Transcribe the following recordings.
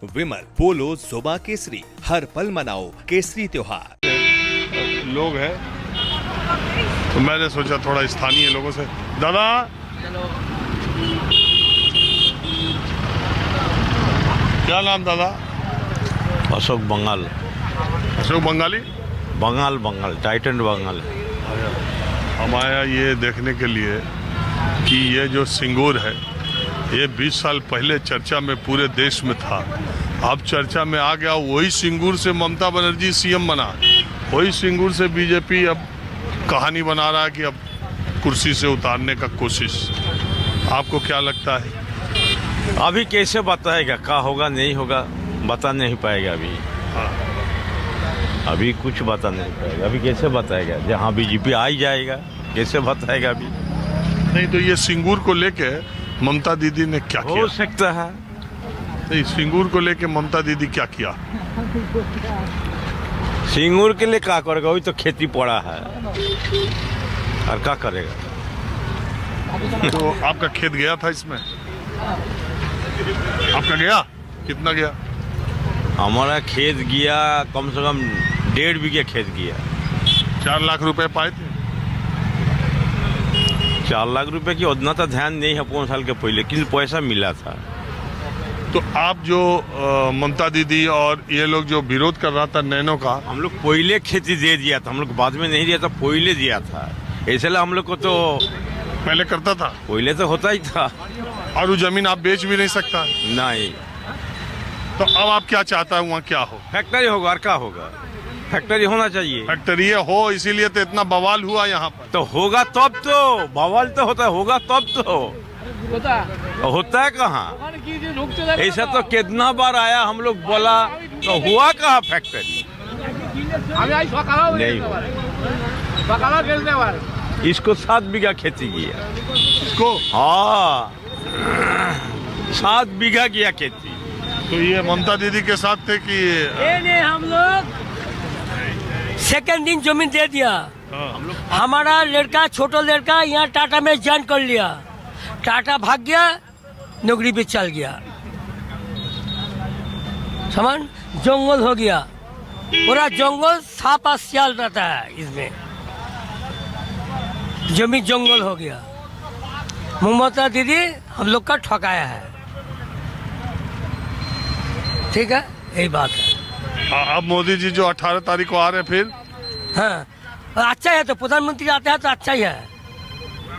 विमल, पोलो, जोबा केसरी, हर पल मनाओ केसरी त्योहार। लोग हैं तो मैंने सोचा थोड़ा स्थानीय लोगों से। दादा क्या नाम दादा? अशोक बंगाल। अशोक बंगाली? बंगाल टाइटन बंगाल। हम आया ये देखने के लिए कि ये जो सिंगूर है ये 20 साल पहले चर्चा में पूरे देश में था, अब चर्चा में आ गया। वही सिंगूर से ममता बनर्जी सीएम बना, वही सिंगूर से बीजेपी अब कहानी बना रहा है कि अब कुर्सी से उतारने का कोशिश। आपको क्या लगता है? अभी कैसे बताएगा, क्या होगा नहीं होगा बता नहीं पाएगा अभी। अभी कुछ बता नहीं पाएगा, अभी कैसे बताएगा? जहाँ बीजेपी आ ही जाएगा कैसे बताएगा अभी? नहीं तो ये सिंगूर को लेके ममता दीदी ने क्या किया? हो सकता है। नहीं, सिंगूर को लेके ममता दीदी क्या किया? सिंगूर के लिए क्या करेगा? वही तो खेती पड़ा है और क्या करेगा? तो आपका खेत गया था इसमें? आपका गया? कितना गया? हमारा खेत गया कम से कम 1.5 बीघे खेत गया। 4 लाख रुपए पाए थे? 4 लाख रुपए की उतना तो ध्यान नहीं है 5 साल के पहले, किसी पैसा मिला था। तो आप जो ममता दीदी और ये लोग जो विरोध कर रहा था नैनो का, हम लोग पहले खेती दे दिया था, हम लोग बाद में नहीं दिया था, पहले दिया था। इसलिए हम लोग को तो पहले करता था पहले तो होता ही था। और वो जमीन आप बेच भी नहीं सकता। नहीं तो अब आप क्या चाहता है? वहाँ क्या हो? फैक्ट्री होगा और क्या होगा? फैक्ट्री होना चाहिए। फैक्ट्री हो, इसीलिए तो इतना बवाल हुआ यहाँ पर। तो होगा तब तो बवाल तो होता है, होगा तब तो होता है कहाँ? ऐसा तो कितना बार आया, हम लोग बोला तो हुआ कहाँ फैक्ट्री? नहीं हुआ। इसको 7 बीघा खेती किया। इसको? हाँ 7 बीघा किया खेती। तो ये ममता दीदी के साथ थे कि नहीं, हम लोग सेकंड दिन जमीन दे दिया। हमारा लड़का, छोटा लड़का यहाँ टाटा में ज्वाइन कर लिया। टाटा भाग गया, नौकरी पे चल गया। समझ, जंगल हो गया पूरा, जंगल सांप और सियाल रहता है इसमें, जमीन जंगल हो गया। ममता दीदी हम लोग का ठकाया है, ठीक है, यही बात है। अब मोदी जी जो 18 तारीख को आ रहे हैं फिर? हाँ अच्छा है, तो प्रधानमंत्री आता है तो अच्छा ही है।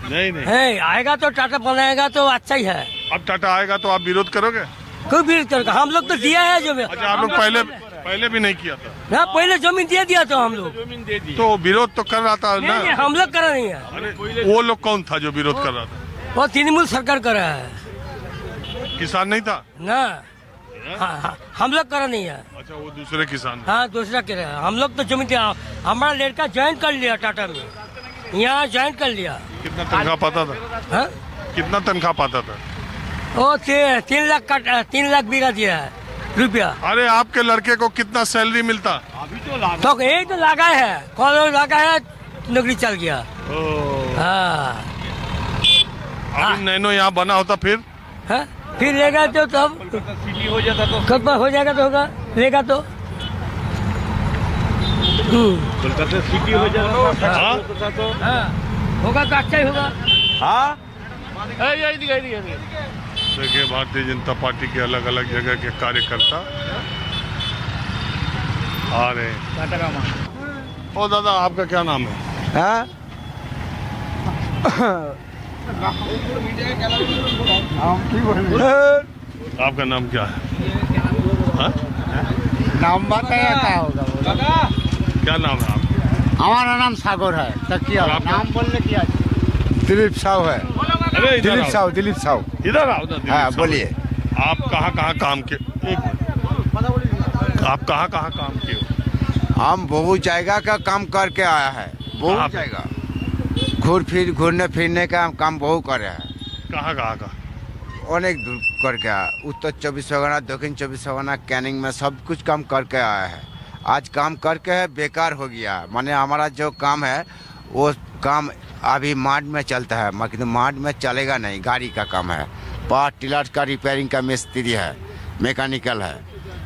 नहीं नहीं है, आएगा तो टाटा बनाएगा तो अच्छा ही है। अब टाटा आएगा तो आप विरोध करोगे? कोई विरोध करेगा? हम लोग तो दिया है जमीन। अच्छा, आप लोग पहले भी नहीं किया था? हाँ पहले जमीन दे दिया तो हम लोग। तो विरोध तो कर रहा था ना? नहीं, हम लोग करा नहीं है। अरे वो लोग कौन था जो विरोध कर रहा था? वो तृणमूल सरकार करा है। किसान नहीं था ना, हाँ, हम लोग करा नहीं है। अच्छा, वो दूसरे किसान। हाँ दूसरा करा है। हम लोग तो जमीन दिया। हमारा लड़का ज्वाइन कर लिया टाटा में, यहाँ ज्वाइन कर लिया। कितना तनख्वाह पाता था? हाँ? कितना तनख्वाह पाता था? वो 3 लाख का 3 लाख बीघा दिया है रुपया। अरे आपके लड़के को कितना सैलरी मिलता? तो यही तो लगा है, कॉलेज लगा है, नौकरी चल गया। हाँ अभी नैनो यहाँ बना होता फिर? हाँ? फिर लेगा तो तब सिटी हो जाता तो कब हो जाएगा तो होगा, लेगा तो कोलकाता सिटी हो जाता हाँ? होगा तो अच्छा ही होगा। हाँ देखिए, भारतीय जनता पार्टी के अलग अलग जगह के कार्यकर्ता आ रहे हैं। ओ दादा, आपका क्या नाम है? आपका नाम क्या है? हाँ? नाम बताया क्या होगा? क्या नाम है आपका? हमारा नाम सागर है। तकिया नाम बोलने किया? दिलीप साहू है। अरे दिलीप साहू, दिलीप साहू। इधर आओ ना। हाँ बोलिए। आप कहाँ काम के? आप कहाँ काम किए हो? हम बहुत जगह का काम करके आया है, बहुत जगह घूरने फिरने का हम काम बहुत कर रहे हैं। कहाँ का? अनेक दूर करके आया, उत्तर 24 परगना, दक्षिण 24 परगना, कैनिंग में सब कुछ काम करके आया है। आज काम करके है बेकार हो गया, माने हमारा जो काम है वो काम अभी मार्ट में चलता है, मगर मार्ट में चलेगा नहीं, गाड़ी का काम है। पावर टिलर का रिपेयरिंग का मिस्त्री है, मैकेनिकल है।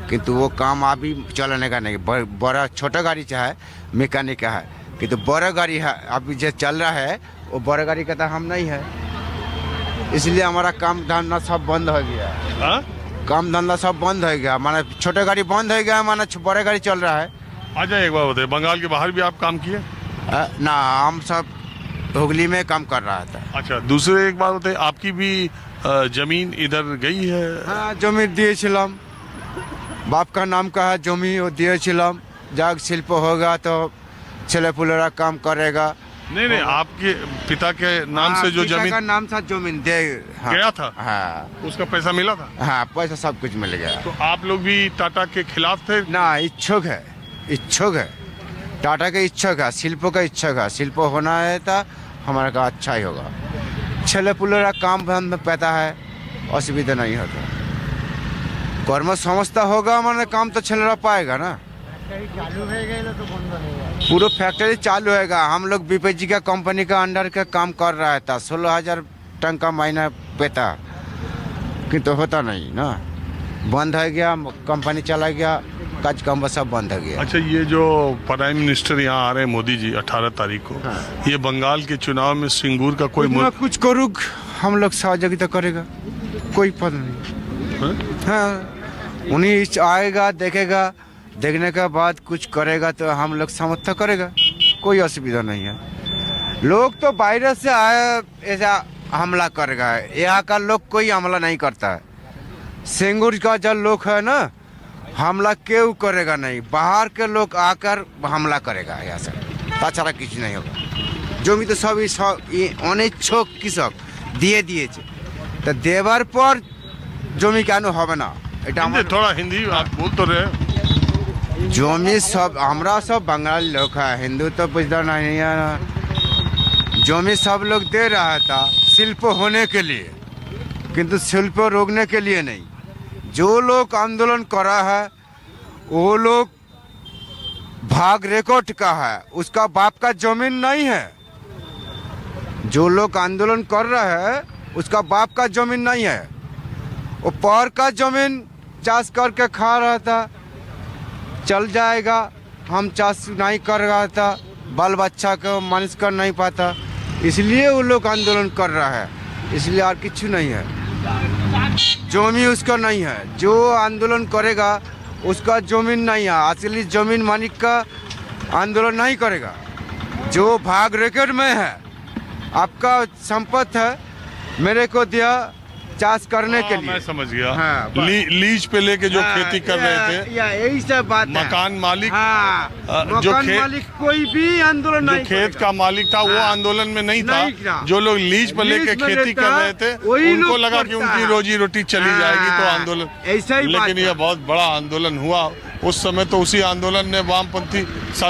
किंतु वो काम अभी चलने का नहीं। बड़ा छोटा गाड़ी चाहे मैकेनिक का है, किंतु बड़ा गाड़ी है अभी जो चल रहा है वो बड़ा गाड़ी का तो हम नहीं है, इसलिए हमारा काम धंधा सब बंद हो गया। हाँ? काम धंधा सब बंद हो गया, माने छोटा गाड़ी बंद हो गया, माने बड़ा गाड़ी चल रहा है। अच्छा एक बात बताइए, बंगाल के बाहर भी आप काम किए? ना, हम सब हुगली में काम कर रहा था। अच्छा, दूसरे एक बात बताइए, आपकी भी जमीन इधर गई है? हाँ, जमीन दिए बाप का नाम का है जमीन, वो दिए जाग शिल्प होगा तो छले पुलेरा काम करेगा। नहीं, आपके पिता के नाम से जो पिता जमीन का नाम से जमीन दे गया था? हाँ, उसका पैसा मिला था? हाँ, पैसा सब कुछ मिल गया। तो आप लोग भी टाटा के खिलाफ थे? ना, इच्छुक है टाटा के इच्छुक है, शिल्पों का इच्छुक है। शिल्प होना है तो हमारे का अच्छा ही होगा। छले पुलेरा काम में पैदा है, असुविधा नहीं होता। कर्म समझता होगा माने काम तो छलेरा पाएगा ना। पूरा फैक्ट्री चालू होगा। हम लोग बीपीजी का कंपनी का अंडर का काम कर रहा था, 16,000 टन का महीना पेता, किंतु होता नहीं ना, बंद हो गया, कंपनी चला गया, काज काम सब बंद हो गया। अच्छा, ये जो प्राइम मिनिस्टर यहाँ आ रहे हैं मोदी जी 18 तारीख को, ये बंगाल के चुनाव में सिंगूर का कोई कुछ करूँ हम लोग सहयोगिता करेगा, कोई पता नहीं। हाँ, उन्हीं आएगा, देखेगा, देखने के बाद कुछ करेगा तो हम लोग समर्थन करेगा, कोई असुविधा नहीं है। लोग तो बाहर से आए ऐसा हमला करेगा, यहाँ का लोग कोई हमला नहीं करता है। सिंगूर का जो लोग है ना, हमला क्यों करेगा नहीं, बाहर के लोग आकर हमला करेगा यहाँ से, ताछाड़ा कुछ नहीं होगा। जमी तो सब अनिच्छुक कृषक दिए तो देवर पर जमी केन হবে না, এটা थोड़ा हिंदी आप बोल तो रहे। जमी सब हमरा सब बंगाली लोग है, हिंदू तो बुझता नहीं है ना। जमी सब लोग दे रहा था शिल्प होने के लिए, किंतु शिल्प रोकने के लिए नहीं। जो लोग आंदोलन करा है वो लोग भाग रिकॉर्ड का है, उसका बाप का जमीन नहीं है। जो लोग आंदोलन कर रहे हैं उसका बाप का जमीन नहीं है, वो पर का जमीन चाष करके खा रहा था, चल जाएगा। हम चाष नहीं कर रहा था, बाल बच्चा को मानिस कर नहीं पाता, इसलिए वो लोग आंदोलन कर रहा है, इसलिए और कुछ नहीं है। जमीन उसका नहीं है, जो आंदोलन करेगा उसका जमीन नहीं है, असली जमीन मालिक का आंदोलन नहीं करेगा। जो भाग रिकॉर्ड में है, आपका संपत्ति है, मेरे को दिया चाष करने के लिए। मैं समझ गया। हाँ, लीज पे लेके जो खेती कर रहे थे, यही सब बात है। मकान मालिक, जो मालिक कोई भी आंदोलन नहीं, खेत का मालिक था वो आंदोलन में नहीं था। जो लोग लीज पे लेके खेती कर रहे थे उनको लगा कि उनकी रोजी रोटी चली जाएगी तो आंदोलन, ऐसा ही। लेकिन यह बहुत बड़ा आंदोलन हुआ उस समय। तो उसी आंदोलन ने वामपंथी